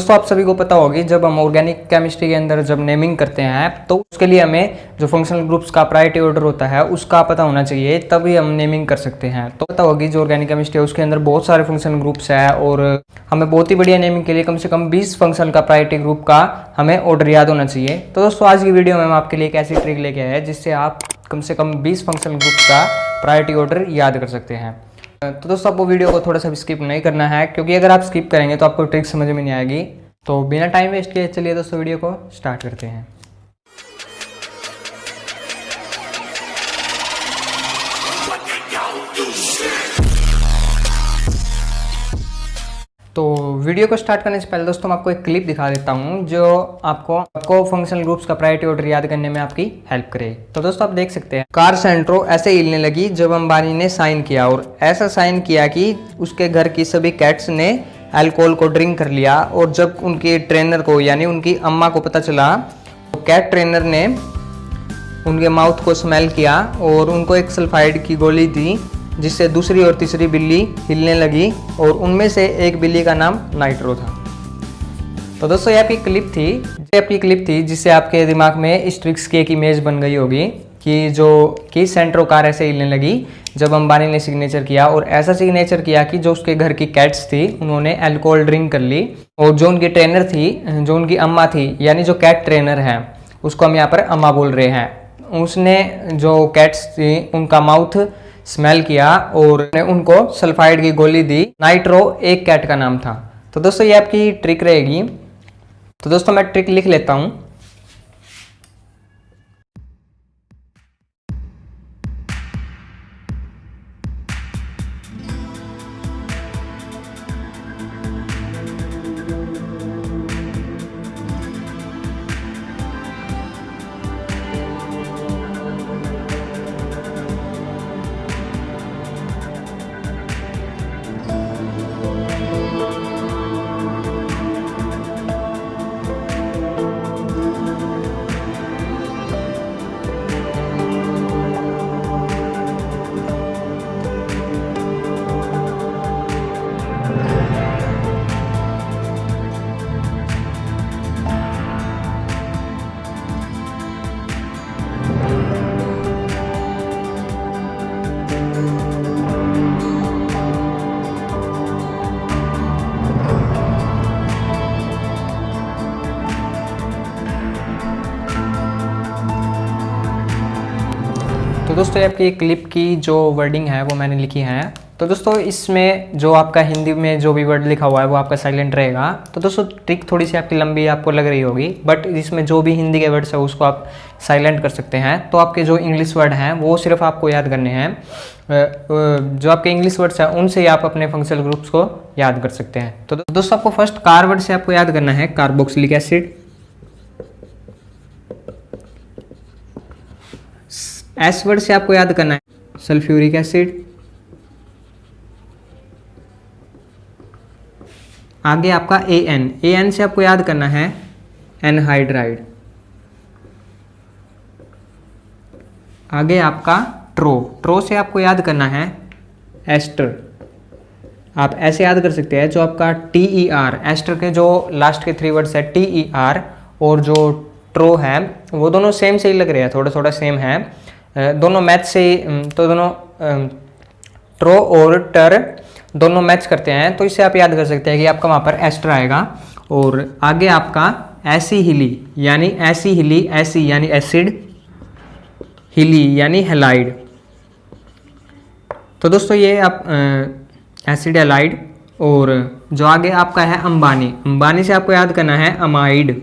दोस्तों आप सभी को पता होगी, जब हम ऑर्गेनिक केमिस्ट्री के अंदर जब नेमिंग करते हैं तो उसके लिए हमें जो फंक्शनल ग्रुप्स का प्रायोरिटी ऑर्डर होता है उसका पता होना चाहिए, तभी हम नेमिंग कर सकते हैं। तो पता होगी जो ऑर्गेनिक केमिस्ट्री है उसके अंदर बहुत सारे फंक्शनल ग्रुप्स है और हमें बहुत ही बढ़िया नेमिंग के लिए कम से कम 20 फंक्शनल का प्रायोरिटी ग्रुप का हमें ऑर्डर याद होना चाहिए। तो दोस्तों आज की वीडियो में हम आपके लिए एक ऐसी ट्रिक लेके आए हैं जिससे आप कम से कम 20 फंक्शनल ग्रुप्स का प्रायोरिटी ऑर्डर याद कर सकते हैं। तो दोस्तों आपको वीडियो को थोड़ा सा भी स्किप नहीं करना है, क्योंकि अगर आप स्किप करेंगे तो आपको ट्रिक समझ में नहीं आएगी। तो बिना टाइम वेस्ट किए चलिए दोस्तों वीडियो को स्टार्ट करते हैं। तो वीडियो को स्टार्ट करने से पहले दोस्तों मैं आपको एक क्लिप दिखा देता हूं जो आपको फंक्शनल ग्रुप्स का प्रायोरिटी ऑर्डर याद करने में आपकी हेल्प करे। तो दोस्तों आप देख सकते हैं, कार सेंट्रो ऐसे हिलने लगी जब अंबानी ने साइन किया, और ऐसा साइन किया कि उसके घर की सभी कैट्स ने अल्कोहल को ड्रिंक कर लिया। और जब उनके ट्रेनर को यानी उनकी अम्मा को पता चला तो कैट ट्रेनर ने उनके माउथ को स्मेल किया और उनको एक सल्फाइड की गोली दी, जिससे दूसरी और तीसरी बिल्ली हिलने लगी और उनमें से एक बिल्ली का नाम नाइट्रो था। तो दोस्तों ये आपकी क्लिप थी जिससे आपके दिमाग में इस ट्रिक्स की एक इमेज बन गई होगी कि सेंट्रो कार ऐसे हिलने लगी जब अंबानी ने सिग्नेचर किया, और ऐसा सिग्नेचर किया कि जो उसके घर की कैट्स थी उन्होंने अल्कोहल ड्रिंक कर ली, और जो उनकी ट्रेनर थी, जो उनकी अम्मा थी, यानी जो कैट ट्रेनर है उसको हम यहाँ पर अम्मा बोल रहे हैं, उसने जो कैट्स थी उनका माउथ स्मेल किया और उनको सल्फाइड की गोली दी। नाइट्रो एक कैट का नाम था। तो दोस्तों ये आपकी ट्रिक रहेगी। तो दोस्तों मैं ट्रिक लिख लेता हूँ। तो दोस्तों ये आपकी क्लिप की जो वर्डिंग है वो मैंने लिखी है। तो दोस्तों इसमें जो आपका हिंदी में जो भी वर्ड लिखा हुआ है वो आपका साइलेंट रहेगा। तो दोस्तों ट्रिक थोड़ी सी आपकी लंबी आपको लग रही होगी, बट इसमें जो भी हिंदी के वर्ड्स है उसको आप साइलेंट कर सकते हैं। तो आपके जो इंग्लिश वर्ड हैं वो सिर्फ आपको याद करने हैं। जो आपके इंग्लिश वर्ड्स हैं उनसे ही आप अपने फंक्शनल ग्रुप्स को याद कर सकते हैं। तो दोस्तों आपको फर्स्ट कार वर्ड से आपको याद करना है कार्बोक्सिलिक एसिड। एस वर्ड से आपको याद करना है सल्फ्यूरिक एसिड। आगे आपका एन से आपको याद करना है एनहाइड्राइड। आगे आपका ट्रो से आपको याद करना है एस्टर। आप ऐसे याद कर सकते हैं, जो आपका TER, एस्टर के जो लास्ट के 3 वर्ड्स है TER और जो ट्रो है वो दोनों सेम से ही लग रहे हैं, थोड़ा थोड़ा सेम है, दोनों मैच से। तो दोनों ट्रो और टर दोनों मैच करते हैं, तो इससे आप याद कर सकते हैं कि आपका वहाँ पर एस्टर आएगा। और आगे आपका ऐसी यानी एसिड, हिली यानी हेलाइड। तो दोस्तों ये आप एसिड हेलाइड। और जो आगे आपका है अंबानी से आपको याद करना है अमाइड।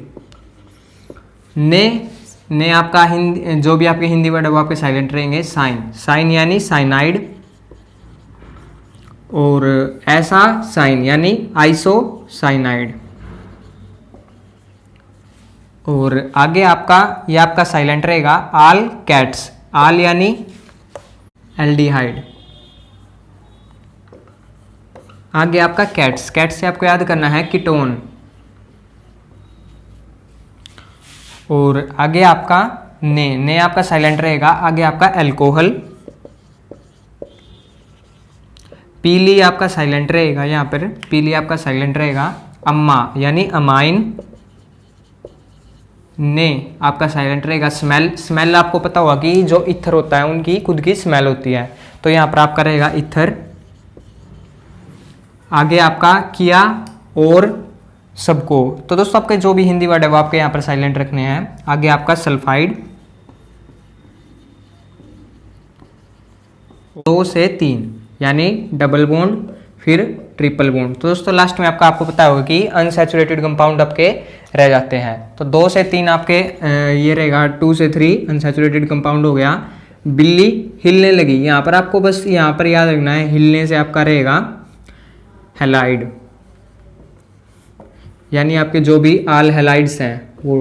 ने आपका हिंदी, जो भी आपके हिंदी वर्ड है वो आपके साइलेंट रहेंगे। साइन यानी साइनाइड। और ऐसा साइन यानी आइसोसाइनाइड। और आगे ये आपका साइलेंट रहेगा आल कैट्स, आल यानी एल्डिहाइड। आगे आपका कैट्स से आपको याद करना है कीटोन। और आगे आपका ने आपका साइलेंट रहेगा। आगे आपका अल्कोहल। पीली आपका साइलेंट रहेगा, यहाँ पर पीली आपका साइलेंट रहेगा। अम्मा यानी अमाइन ने आपका साइलेंट रहेगा। स्मेल, स्मेल आपको पता होगा कि जो इथर होता है उनकी खुद की स्मेल होती है, तो यहाँ पर आपका रहेगा इथर। आगे आपका किया और सबको, तो दोस्तों आपके जो भी हिंदी वर्ड है वो आपके यहाँ पर साइलेंट रखने हैं। आगे आपका सल्फाइड 2 से 3 यानी डबल बॉन्ड फिर ट्रिपल बॉन्ड। तो दोस्तों लास्ट में आपको पता होगा कि अनसैचुरेटेड कंपाउंड आपके रह जाते हैं। तो 2 से 3 आपके ये रहेगा, 2 से 3 अनसैचुरेटेड कंपाउंड हो गया। बिल्ली हिलने लगी, यहाँ पर आपको बस यहाँ पर याद रखना है, हिलने से आपका रहेगा हेलाइड, यानी आपके जो भी आल हेलाइड्स हैं वो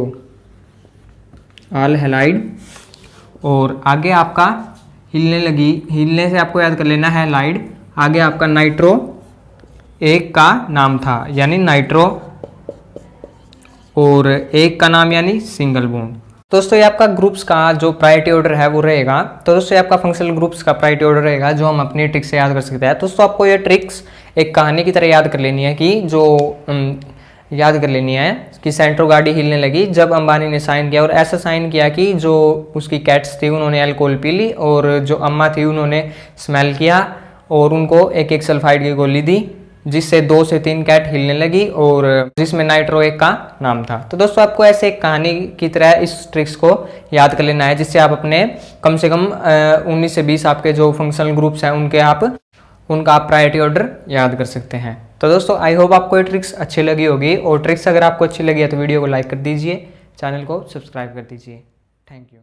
आल हेलाइड। और आगे आपका हिलने लगी, हिलने से आपको याद कर लेना है हेलाइड। आगे आपका नाइट्रो एक का नाम था यानी नाइट्रो, और एक का नाम यानी सिंगल बॉन्ड। दोस्तों ये आपका ग्रुप्स का जो प्रायोरिटी ऑर्डर है वो रहेगा। तो दोस्तों ये आपका फंक्शनल ग्रुप्स का प्रायोरिटी ऑर्डर रहेगा जो हम अपनी ट्रिक्स से याद कर सकते हैं। दोस्तों आपको ये ट्रिक्स एक कहानी की तरह याद कर लेनी है कि जो याद कर लेनी है कि सेंट्रो गाड़ी हिलने लगी जब अंबानी ने साइन किया, और ऐसा साइन किया कि जो उसकी कैट्स थी उन्होंने अल्कोहल पी ली, और जो अम्मा थी उन्होंने स्मेल किया और उनको एक एक सल्फाइड की गोली दी, जिससे 2 से 3 कैट हिलने लगी और जिसमें नाइट्रो एक का नाम था। तो दोस्तों आपको ऐसे एक कहानी की तरह इस ट्रिक्स को याद कर लेना है, जिससे आप अपने कम से कम 19 से 20 आपके जो फंक्शनल ग्रुप्स हैं उनका आप प्रायोरिटी ऑर्डर याद कर सकते हैं। तो दोस्तों आई होप आपको ये ट्रिक्स अच्छी लगी होगी, और ट्रिक्स अगर आपको अच्छी लगी है तो वीडियो को लाइक कर दीजिए, चैनल को सब्सक्राइब कर दीजिए। Thank you.